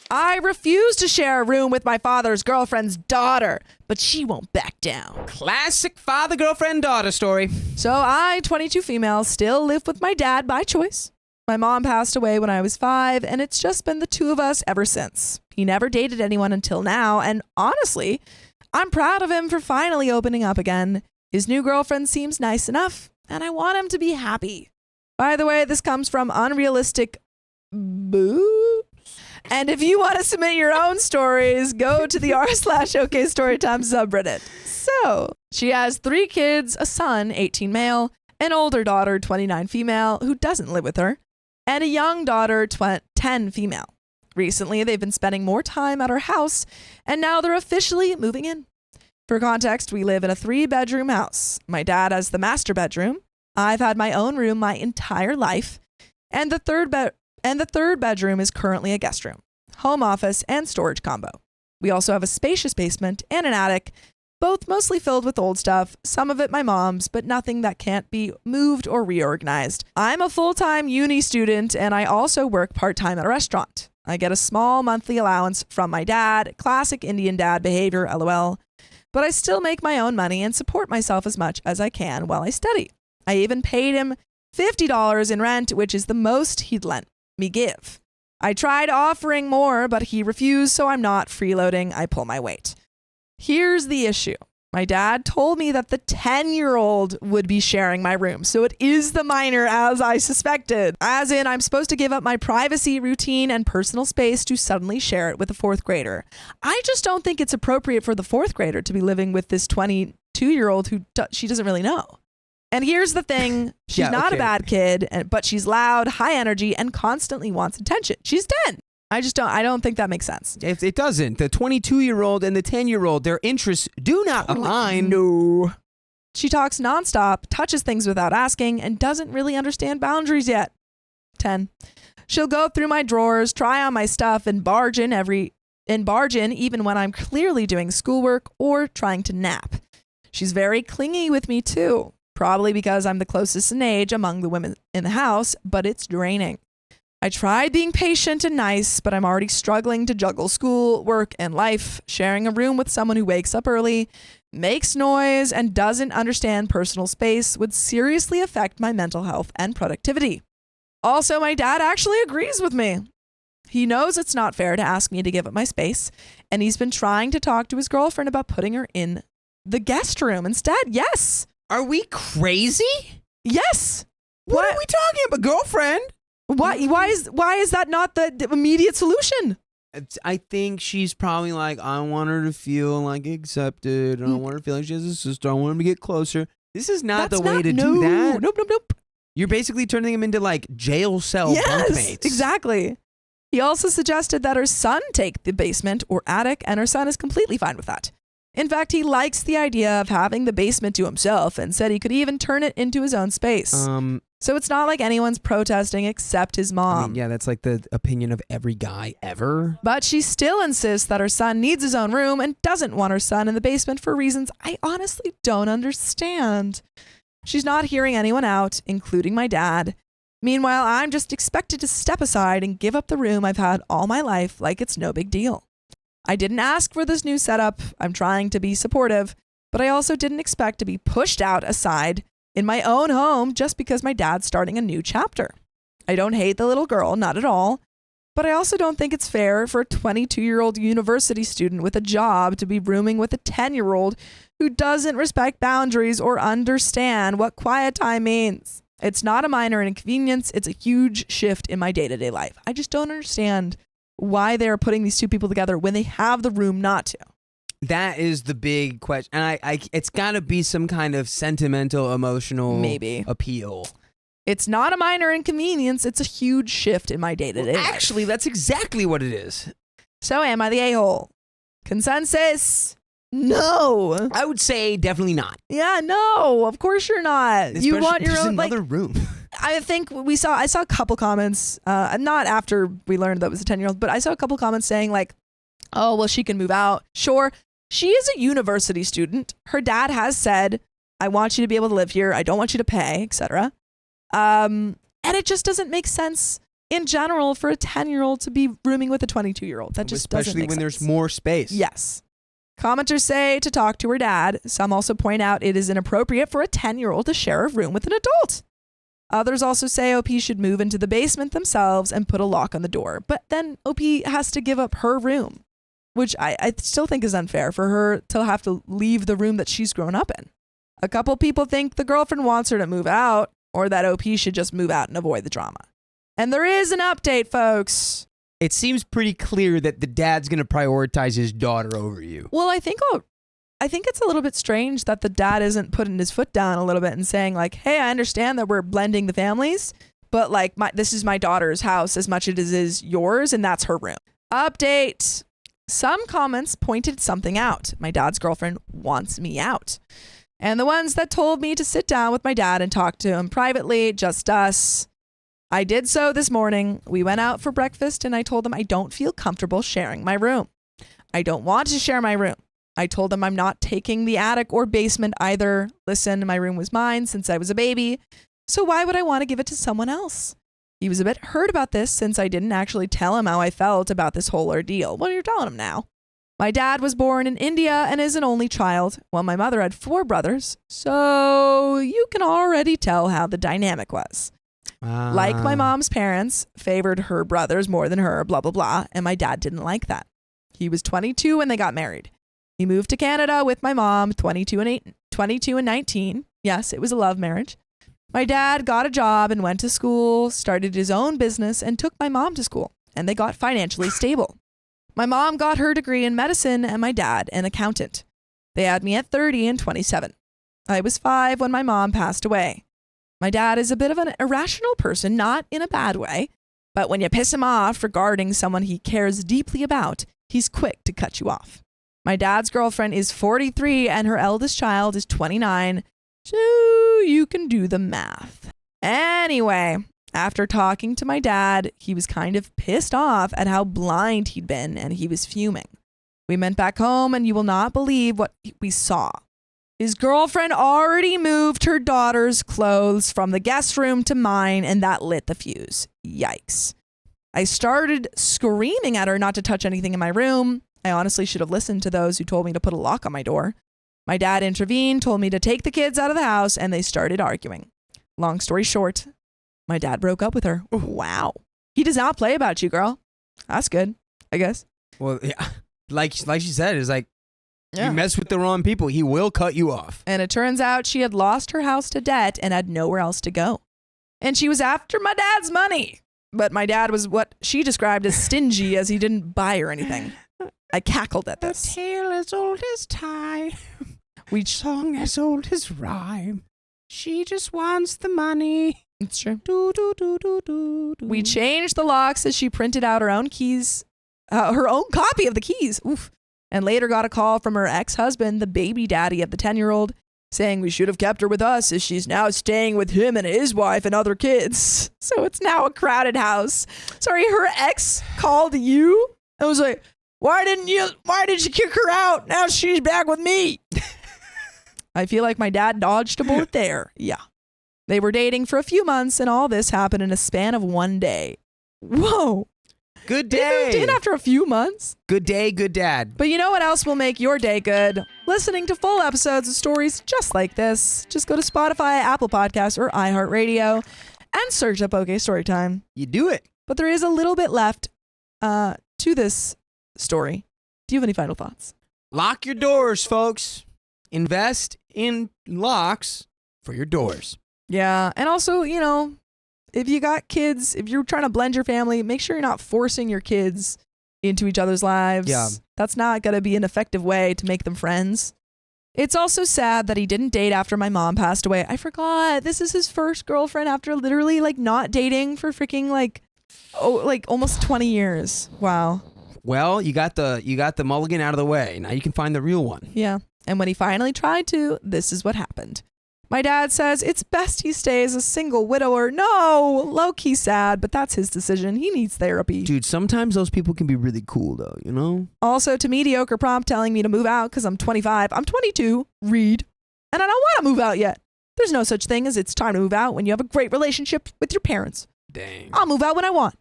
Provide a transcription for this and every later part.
I refuse to share a room with my father's girlfriend's daughter, but she won't back down. Classic father-girlfriend-daughter story. So I, 22 female, still live with my dad by choice. My mom passed away when I was 5, and it's just been the two of us ever since. He never dated anyone until now, and honestly, I'm proud of him for finally opening up again. His new girlfriend seems nice enough, and I want him to be happy. By the way, this comes from Unrealistic Boo. And if you want to submit your own stories, go to the r/OK Storytime subreddit. So, she has 3 kids, a son, 18 male, an older daughter, 29 female, who doesn't live with her, and a young daughter, 10 female. Recently, they've been spending more time at our house, and now they're officially moving in. For context, we live in a 3-bedroom house. My dad has the master bedroom. I've had my own room my entire life, and the third bedroom is currently a guest room, home office, and storage combo. We also have a spacious basement and an attic, both mostly filled with old stuff, some of it my mom's, but nothing that can't be moved or reorganized. I'm a full-time uni student, and I also work part-time at a restaurant. I get a small monthly allowance from my dad, classic Indian dad behavior, LOL, but I still make my own money and support myself as much as I can while I study. I even paid him $50 in rent, which is the most he'd let me give. I tried offering more, but he refused, so I'm not freeloading. I pull my weight. Here's the issue. My dad told me that the 10-year-old would be sharing my room, so it is the minor as I suspected. As in, I'm supposed to give up my privacy, routine, and personal space to suddenly share it with a 4th grader. I just don't think it's appropriate for the 4th grader to be living with this 22-year-old who she doesn't really know. And here's the thing, she's not a bad kid, but she's loud, high energy, and constantly wants attention. She's 10. I don't think that makes sense. It doesn't. The 22-year-old and the 10-year-old, their interests do not align. No. She talks nonstop, touches things without asking, and doesn't really understand boundaries yet. 10. She'll go through my drawers, try on my stuff, and barge in even when I'm clearly doing schoolwork or trying to nap. She's very clingy with me too. Probably because I'm the closest in age among the women in the house, but it's draining. I tried being patient and nice, but I'm already struggling to juggle school, work, and life. Sharing a room with someone who wakes up early, makes noise, and doesn't understand personal space would seriously affect my mental health and productivity. Also, my dad actually agrees with me. He knows it's not fair to ask me to give up my space, and he's been trying to talk to his girlfriend about putting her in the guest room instead. Yes. Are we crazy? Yes. What are we talking about? Girlfriend? Why is that not the immediate solution? I think she's probably like, I want her to feel like accepted. I don't want her to feel like she has a sister. I want him to get closer. This is not the way to do that. Nope. You're basically turning him into like jail cell bunkmates. Exactly. He also suggested that her son take the basement or attic, and her son is completely fine with that. In fact, he likes the idea of having the basement to himself and said he could even turn it into his own space. So it's not like anyone's protesting except his mom. I mean, yeah, that's like the opinion of every guy ever. But she still insists that her son needs his own room and doesn't want her son in the basement for reasons I honestly don't understand. She's not hearing anyone out, including my dad. Meanwhile, I'm just expected to step aside and give up the room I've had all my life like it's no big deal. I didn't ask for this new setup. I'm trying to be supportive, but I also didn't expect to be pushed out aside in my own home just because my dad's starting a new chapter. I don't hate the little girl, not at all, but I also don't think it's fair for a 22-year-old university student with a job to be rooming with a 10-year-old who doesn't respect boundaries or understand what quiet time means. It's not a minor inconvenience. It's a huge shift in my day-to-day life. I just don't understand why they're putting these two people together when they have the room not to. That is the big question. And it's got to be some kind of sentimental, emotional appeal. It's not a minor inconvenience. It's a huge shift in my day-to-day life. Actually, that's exactly what it is. So am I the a-hole? Consensus? No. I would say definitely not. Yeah, no. Of course you're not. You want your own another room. I think I saw a couple comments, not after we learned that it was a 10-year-old, but I saw a couple comments saying like, oh, well, she can move out. Sure. She is a university student. Her dad has said, I want you to be able to live here. I don't want you to pay, etc. And it just doesn't make sense in general for a 10-year-old to be rooming with a 22-year-old. That just doesn't especially make when sense. there's more space. Yes. Commenters say to talk to her dad. Some also point out it is inappropriate for a 10-year-old to share a room with an adult. Others also say OP should move into the basement themselves and put a lock on the door. But then OP has to give up her room, which I still think is unfair for her to have to leave the room that she's grown up in. A couple people think the girlfriend wants her to move out, or that OP should just move out and avoid the drama. And there is an update, folks. It seems pretty clear that the dad's going to prioritize his daughter over you. Well, I think it's a little bit strange that the dad isn't putting his foot down a little bit and saying like, hey, I understand that we're blending the families, but like this is my daughter's house as much as it is yours, and that's her room. Update. Some comments pointed something out. My dad's girlfriend wants me out. And the ones that told me to sit down with my dad and talk to him privately, just us. I did so this morning. We went out for breakfast and I told him I don't feel comfortable sharing my room. I don't want to share my room. I told him I'm not taking the attic or basement either. Listen, my room was mine since I was a baby. So why would I want to give it to someone else? He was a bit hurt about this since I didn't actually tell him how I felt about this whole ordeal. Well, you're telling him now. My dad was born in India and is an only child, while my mother had 4 brothers. So you can already tell how the dynamic was. Like my mom's parents favored her brothers more than her, blah, blah, blah. And my dad didn't like that. He was 22 when they got married. He moved to Canada with my mom, 22 and 19. Yes, it was a love marriage. My dad got a job and went to school, started his own business, and took my mom to school. And they got financially stable. My mom got her degree in medicine and my dad an accountant. They had me at 30 and 27. I was 5 when my mom passed away. My dad is a bit of an irrational person, not in a bad way, but when you piss him off regarding someone he cares deeply about, he's quick to cut you off. My dad's girlfriend is 43 and her eldest child is 29, so you can do the math. Anyway, after talking to my dad, he was kind of pissed off at how blind he'd been and he was fuming. We went back home and you will not believe what we saw. His girlfriend already moved her daughter's clothes from the guest room to mine, and that lit the fuse. Yikes. I started screaming at her not to touch anything in my room. I honestly should have listened to those who told me to put a lock on my door. My dad intervened, told me to take the kids out of the house, and they started arguing. Long story short, my dad broke up with her. Wow. He does not play about you, girl. That's good, I guess. Well, yeah, like she said, it's like, yeah. You mess with the wrong people, he will cut you off. And it turns out she had lost her house to debt and had nowhere else to go. And she was after my dad's money. But my dad was what she described as stingy, as he didn't buy her anything. I cackled at this. A tale as old as time. Song as old as rhyme. She just wants the money. It's true. Do, do, do, do, do, do. We changed the locks as she printed out her own keys, her own copy of the keys. Oof. And later got a call from her ex-husband, the baby daddy of the 10-year-old, saying we should have kept her with us as she's now staying with him and his wife and other kids. So it's now a crowded house. Sorry, her ex called you and was like, why did you kick her out? Now she's back with me. I feel like my dad dodged a bullet there. Yeah. They were dating for a few months and all this happened in a span of one day. Whoa. Good They day. moved in after a few months. Good day, good dad. But you know what else will make your day good? Listening to full episodes of stories just like this. Just go to Spotify, Apple Podcasts, or iHeartRadio and search up OK Storytime. You do it. But there is a little bit left to this story. Do you have any final thoughts? Lock your doors, folks. Invest in locks for your doors. Yeah. And also, you know, if you got kids, if you're trying to blend your family, make sure you're not forcing your kids into each other's lives. Yeah. That's not going to be an effective way to make them friends. It's also sad that he didn't date after my mom passed away. I forgot. This is his first girlfriend after literally like not dating for freaking like almost 20 years. Wow. Well, you got the mulligan out of the way. Now you can find the real one. Yeah. And when he finally tried to, this is what happened. My dad says it's best he stays a single widower. No, low-key sad, but that's his decision. He needs therapy. Dude, sometimes those people can be really cool, though, you know? Also, to mediocre prompt telling me to move out because I'm 25. I'm 22. Read. And I don't want to move out yet. There's no such thing as it's time to move out when you have a great relationship with your parents. Dang. I'll move out when I want.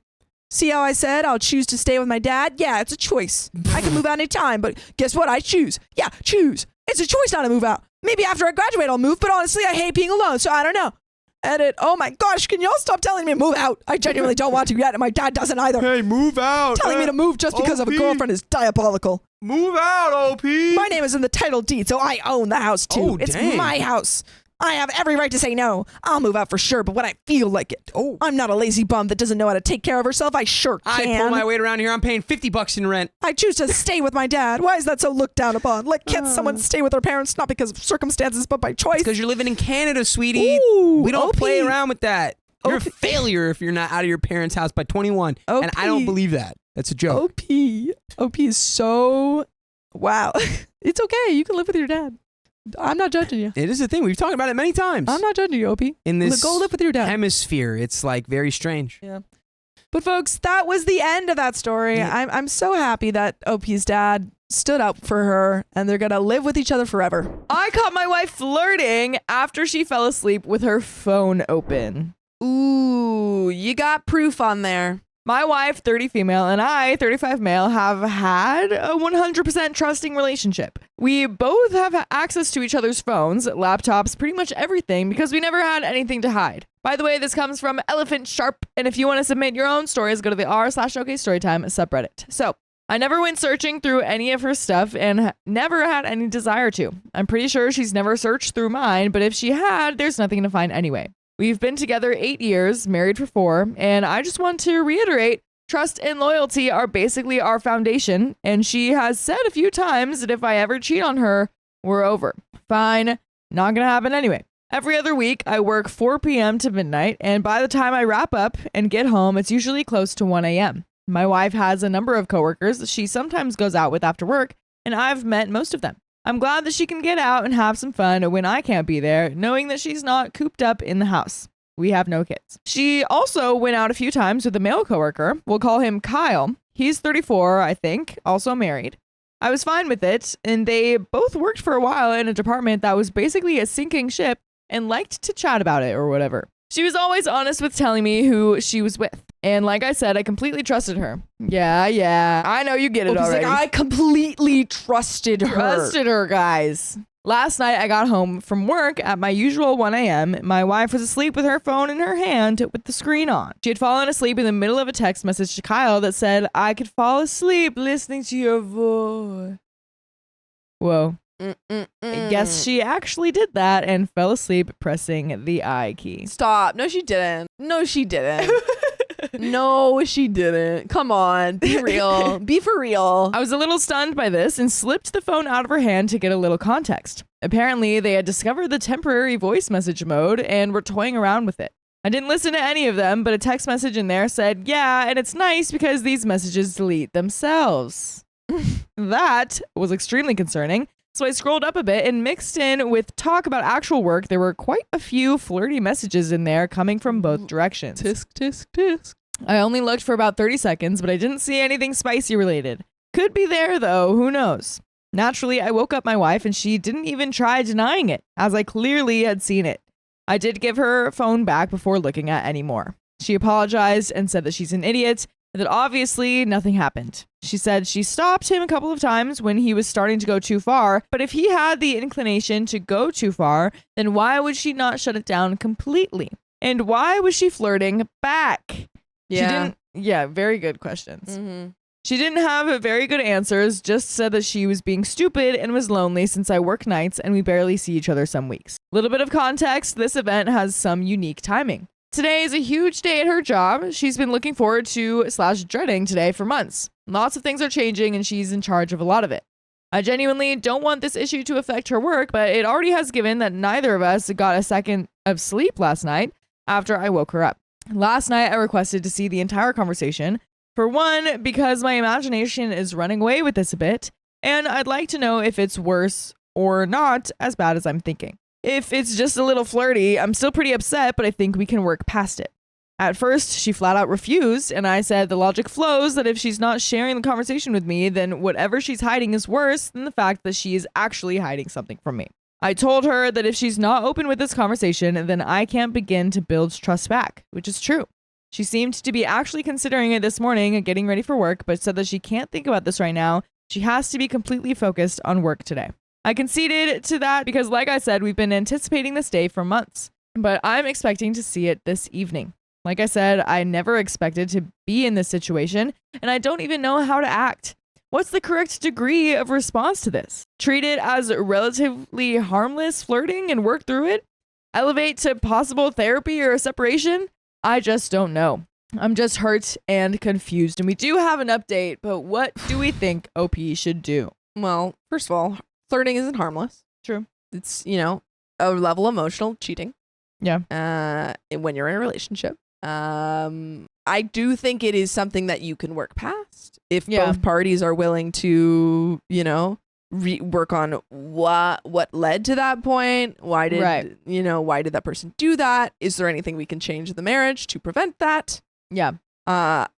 See how I said I'll choose to stay with my dad? Yeah, it's a choice. I can move out anytime, but guess what? I choose. Yeah, choose. It's a choice not to move out. Maybe after I graduate I'll move, but honestly I hate being alone, so I don't know. Edit. Oh my gosh, can y'all stop telling me to move out? I genuinely don't want to yet, and my dad doesn't either. Hey, move out. Telling me to move just because of a girlfriend is diabolical. Move out, OP. My name is in the title deed, so I own the house too. Oh, it's dang. my house. I have every right to say no. I'll move out for sure, but when I feel like it. Oh. I'm not a lazy bum that doesn't know how to take care of herself. I sure can. I pull my weight around here. I'm paying $50 in rent. I choose to stay with my dad. Why is that so looked down upon? Like, can't someone stay with their parents not because of circumstances, but by choice? Because you're living in Canada, sweetie. Ooh, We don't OP. play around with that. You're OP. a failure if you're not out of your parents' house by 21. OP. And I don't believe that. That's a joke. OP is so... Wow. It's okay. You can live with your dad. I'm not judging you. It is a thing. We've talked about it many times. I'm not judging you, OP. In this Go live with your dad. hemisphere, it's like very strange. Yeah. But folks, that was the end of that story. Yeah. I'm so happy that OP's dad stood up for her and they're going to live with each other forever. I caught my wife flirting after she fell asleep with her phone open. Ooh, you got proof on there. My wife, 30 female, and I, 35 male, have had a 100% trusting relationship. We both have access to each other's phones, laptops, pretty much everything, because we never had anything to hide. By the way, this comes from Elephant Sharp, and if you want to submit your own stories, go to the r/OKStorytime subreddit. So, I never went searching through any of her stuff and never had any desire to. I'm pretty sure she's never searched through mine, but if she had, there's nothing to find anyway. We've been together 8 years, married for 4, and I just want to reiterate, trust and loyalty are basically our foundation, and she has said a few times that if I ever cheat on her, we're over. Fine, not gonna happen anyway. Every other week, I work 4 p.m. to midnight, and by the time I wrap up and get home, it's usually close to 1 a.m. My wife has a number of coworkers that she sometimes goes out with after work, and I've met most of them. I'm glad that she can get out and have some fun when I can't be there, knowing that she's not cooped up in the house. We have no kids. She also went out a few times with a male coworker. We'll call him Kyle. He's 34, I think, also married. I was fine with it, and they both worked for a while in a department that was basically a sinking ship and liked to chat about it or whatever. She was always honest with telling me who she was with. And like I said, I completely trusted her. Yeah. I know you get it already. Like, I completely trusted her. Trusted her, guys. Last night, I got home from work at my usual 1 a.m. My wife was asleep with her phone in her hand with the screen on. She had fallen asleep in the middle of a text message to Kyle that said, I could fall asleep listening to your voice. Whoa. I guess she actually did that and fell asleep pressing the I key. Stop. No, she didn't. No, she didn't. No, she didn't. Come on. Be real. Be for real. I was a little stunned by this and slipped the phone out of her hand to get a little context. Apparently, they had discovered the temporary voice message mode and were toying around with it. I didn't listen to any of them, but a text message in there said, yeah, and it's nice because these messages delete themselves. That was extremely concerning. So I scrolled up a bit and mixed in with talk about actual work. There were quite a few flirty messages in there coming from both directions. Tisk, tisk, tisk. I only looked for about 30 seconds, but I didn't see anything spicy related. Could be there though, who knows? Naturally, I woke up my wife and she didn't even try denying it, as I clearly had seen it. I did give her phone back before looking at any more. She apologized and said that she's an idiot, and that obviously nothing happened. She said she stopped him a couple of times when he was starting to go too far, but if he had the inclination to go too far, then why would she not shut it down completely? And why was she flirting back? Yeah. Very good questions. Mm-hmm. She didn't have very good answers, just said that she was being stupid and was lonely since I work nights and we barely see each other some weeks. Little bit of context, this event has some unique timing. Today is a huge day at her job. She's been looking forward to / dreading today for months. Lots of things are changing and she's in charge of a lot of it. I genuinely don't want this issue to affect her work, but it already has given that neither of us got a second of sleep last night after I woke her up. Last night, I requested to see the entire conversation. For one, because my imagination is running away with this a bit, and I'd like to know if it's worse or not as bad as I'm thinking. If it's just a little flirty, I'm still pretty upset, but I think we can work past it. At first, she flat out refused, and I said the logic flows that if she's not sharing the conversation with me, then whatever she's hiding is worse than the fact that she is actually hiding something from me. I told her that if she's not open with this conversation, then I can't begin to build trust back, which is true. She seemed to be actually considering it this morning and getting ready for work, but said that she can't think about this right now. She has to be completely focused on work today. I conceded to that because, like I said, we've been anticipating this day for months, but I'm expecting to see it this evening. Like I said, I never expected to be in this situation, and I don't even know how to act. What's the correct degree of response to this? Treat it as relatively harmless flirting and work through it? Elevate to possible therapy or a separation? I just don't know. I'm just hurt and confused. And we do have an update, but what do we think OP should do? Well, first of all, flirting isn't harmless. True. It's, a level of emotional cheating. Yeah. When you're in a relationship. I do think it is something that you can work past if both parties are willing to, work on what led to that point. Why did that person do that? Is there anything we can change in the marriage to prevent that? Yeah.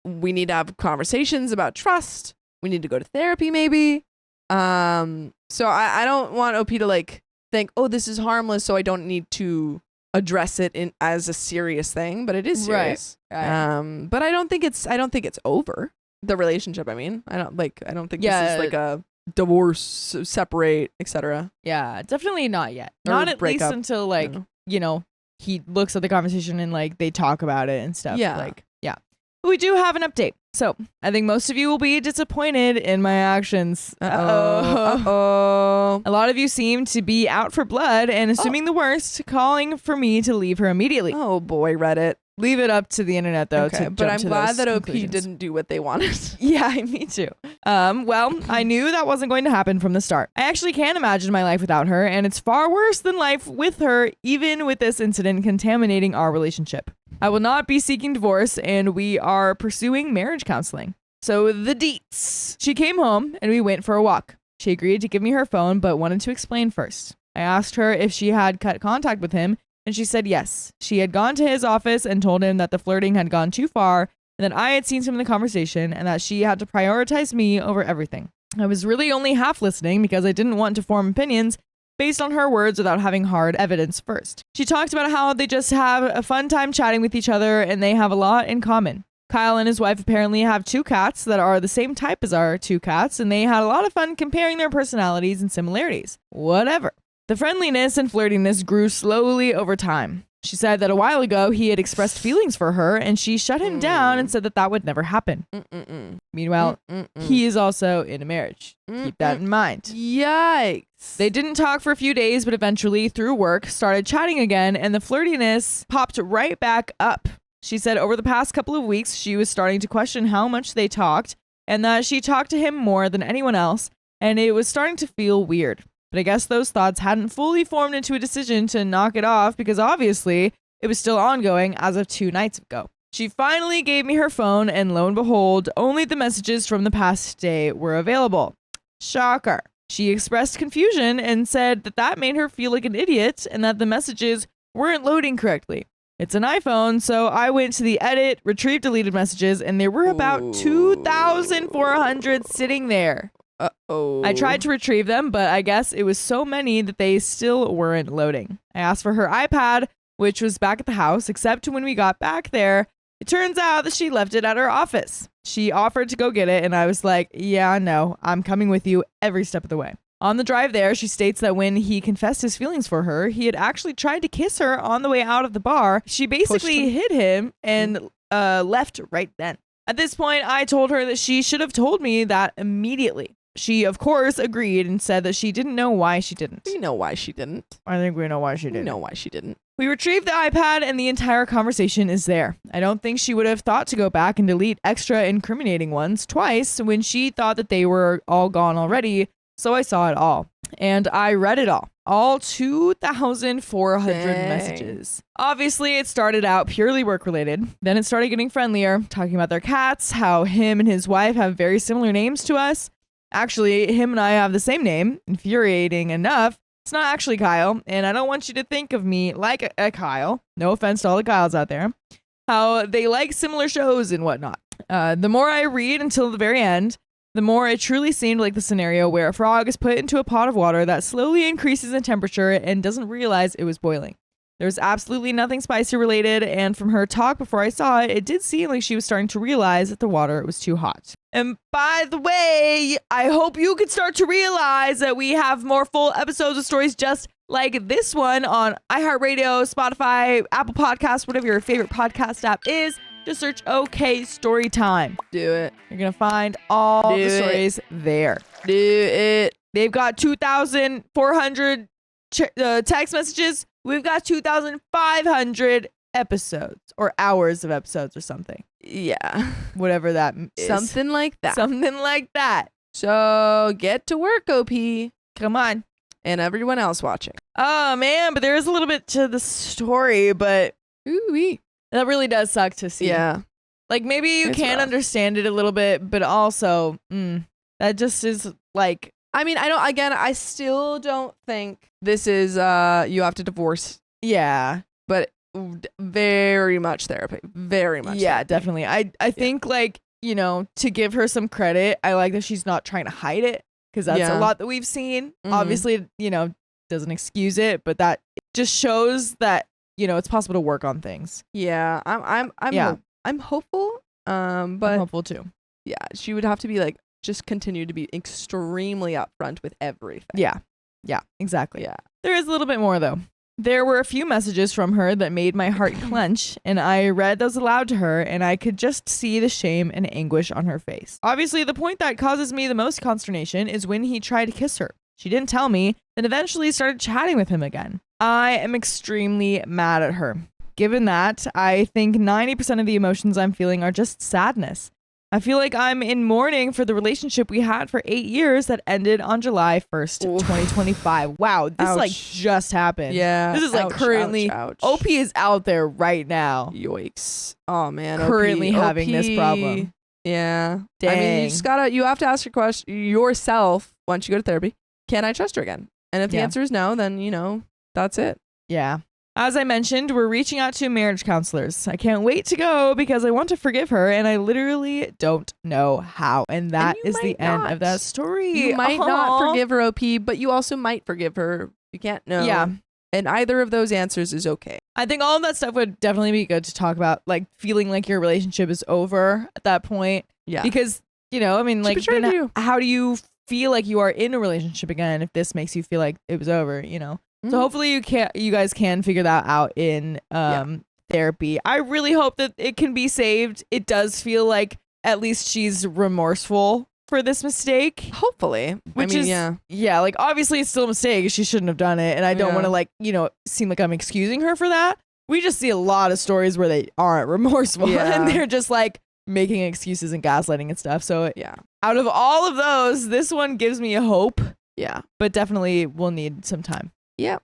We need to have conversations about trust. We need to go to therapy maybe. So I don't want OP to think, oh, this is harmless, so I don't need to address it as a serious thing, but it is serious. Right. But I don't think it's over the relationship. I mean, I don't think this is like a divorce, separate, etc. Yeah, definitely not yet. Or Not at break least up. until he looks at the conversation and they talk about it and stuff. Yeah. But we do have an update. So I think most of you will be disappointed in my actions. Uh-oh. A lot of you seem to be out for blood and assuming the worst, calling for me to leave her immediately. Oh boy, Reddit. Leave it up to the internet though. Okay, to but jump I'm to glad those that OP conclusions. didn't do what they wanted. Yeah, me too. Well, I knew that wasn't going to happen from the start. I actually can't imagine my life without her, and it's far worse than life with her, even with this incident contaminating our relationship. I will not be seeking divorce, and we are pursuing marriage counseling. So the deets. She came home, and we went for a walk. She agreed to give me her phone, but wanted to explain first. I asked her if she had cut contact with him, and she said yes. She had gone to his office and told him that the flirting had gone too far, and that I had seen some of the conversation, and that she had to prioritize me over everything. I was really only half listening because I didn't want to form opinions based on her words without having hard evidence first. She talked about how they just have a fun time chatting with each other, and they have a lot in common. Kyle and his wife apparently have 2 cats that are the same type as our 2 cats, and they had a lot of fun comparing their personalities and similarities. Whatever. The friendliness and flirtiness grew slowly over time. She said that a while ago he had expressed feelings for her, and she shut him down and said that would never happen. Meanwhile, he is also in a marriage. Keep that in mind. Yikes. They didn't talk for a few days, but eventually, through work, started chatting again, and the flirtiness popped right back up. She said over the past couple of weeks, she was starting to question how much they talked, and that she talked to him more than anyone else, and it was starting to feel weird. But I guess those thoughts hadn't fully formed into a decision to knock it off because obviously it was still ongoing as of 2 nights ago. She finally gave me her phone, and lo and behold, only the messages from the past day were available. Shocker. She expressed confusion and said that made her feel like an idiot and that the messages weren't loading correctly. It's an iPhone, so I went to the edit, retrieved deleted messages, and there were about 2,400 sitting there. Uh-oh. I tried to retrieve them, but I guess it was so many that they still weren't loading. I asked for her iPad, which was back at the house, except when we got back there, it turns out that she left it at her office. She offered to go get it, and I was like, yeah, no, I'm coming with you every step of the way. On the drive there, she states that when he confessed his feelings for her, he had actually tried to kiss her on the way out of the bar. She basically hit him and left right then. At this point, I told her that she should have told me that immediately. She, of course, agreed and said that she didn't know why she didn't. We know why she didn't. I think we know why she didn't. We know why she didn't. We retrieved the iPad and the entire conversation is there. I don't think she would have thought to go back and delete extra incriminating ones twice when she thought that they were all gone already. So I saw it all. And I read it all 2,400 messages. Obviously, it started out purely work-related. Then it started getting friendlier, talking about their cats, how him and his wife have very similar names to us. Actually, him and I have the same name. Infuriating enough. It's not actually Kyle, and I don't want you to think of me like a Kyle. No offense to all the Kyles out there. How they like similar shows and whatnot. The more I read until the very end, the more it truly seemed like the scenario where a frog is put into a pot of water that slowly increases in temperature and doesn't realize it was boiling. There's absolutely nothing spicy related, and from her talk before I saw it, it did seem like she was starting to realize that the water was too hot. And by the way, I hope you could start to realize that we have more full episodes of stories just like this one on iHeartRadio, Spotify, Apple Podcasts, whatever your favorite podcast app is. Just search OK Storytime. Do it. You're going to find all Do the it. stories there. Do it. They've got 2,400 text messages. We've got 2,500 episodes or hours of episodes or something. Yeah. Whatever that is. Something like that. Something like that. So get to work, OP. Come on. And everyone else watching. Oh, man. But there is a little bit to the story, but Ooh-wee. that really does suck to see. Yeah. Like, maybe you It's can rough. understand it a little bit, but also, that just is like, I mean, I still don't think this is, you have to divorce, yeah. but very much therapy. Very much. Yeah, therapy. definitely. I think, like, you know, to give her some credit, I like that she's not trying to hide it, because that's Yeah. a lot that we've seen. Mhm. Obviously, you know, doesn't excuse it, but that just shows that, you know, it's possible to work on things. Yeah. I'm hopeful. But I'm hopeful too. yeah, she would have to be like, just continue to be extremely upfront with everything. Yeah. Yeah, exactly. Yeah. There is a little bit more, though. There were a few messages from her that made my heart clench, and I read those aloud to her, and I could just see the shame and anguish on her face. Obviously, the point that causes me the most consternation is when he tried to kiss her. She didn't tell me, then eventually started chatting with him again. I am extremely mad at her. Given that, I think 90% of the emotions I'm feeling are just sadness. I feel like I'm in mourning for the relationship we had for 8 years that ended on July 1st, Oof. 2025. Wow, this like Ouch. just happened. Yeah. This is like Ouch, currently, ouch. OP is out there right now. Yikes. Oh man. Currently having this problem. Yeah. I mean, Dang. you just you have to ask your question yourself once you go to therapy. Can I trust her again? And if the Yeah. answer is no, then that's it. Yeah. As I mentioned, we're reaching out to marriage counselors. I can't wait to go because I want to forgive her and I literally don't know how. And that you is the might end not. of that story. You might not Aw. forgive her, OP, but you also might forgive her. You can't know. Yeah. And either of those answers is okay. I think all of that stuff would definitely be good to talk about, like feeling like your relationship is over at that point. Yeah. Because, you know, I mean, She like, betrayed then you. how do you feel like you are in a relationship again if this makes you feel like it was over, you know? Mhm. So hopefully you guys can figure that out in therapy. I really hope that it can be saved. It does feel like at least she's remorseful for this mistake. Hopefully. Which I mean, is yeah. like obviously it's still a mistake. She shouldn't have done it. And I don't Yeah. want to like, you know, seem like I'm excusing her for that. We just see a lot of stories where they aren't remorseful Yeah. and they're just like making excuses and gaslighting and stuff. So Yeah. out of all of those, this one gives me a hope, Yeah. but definitely will need some time. Yeah.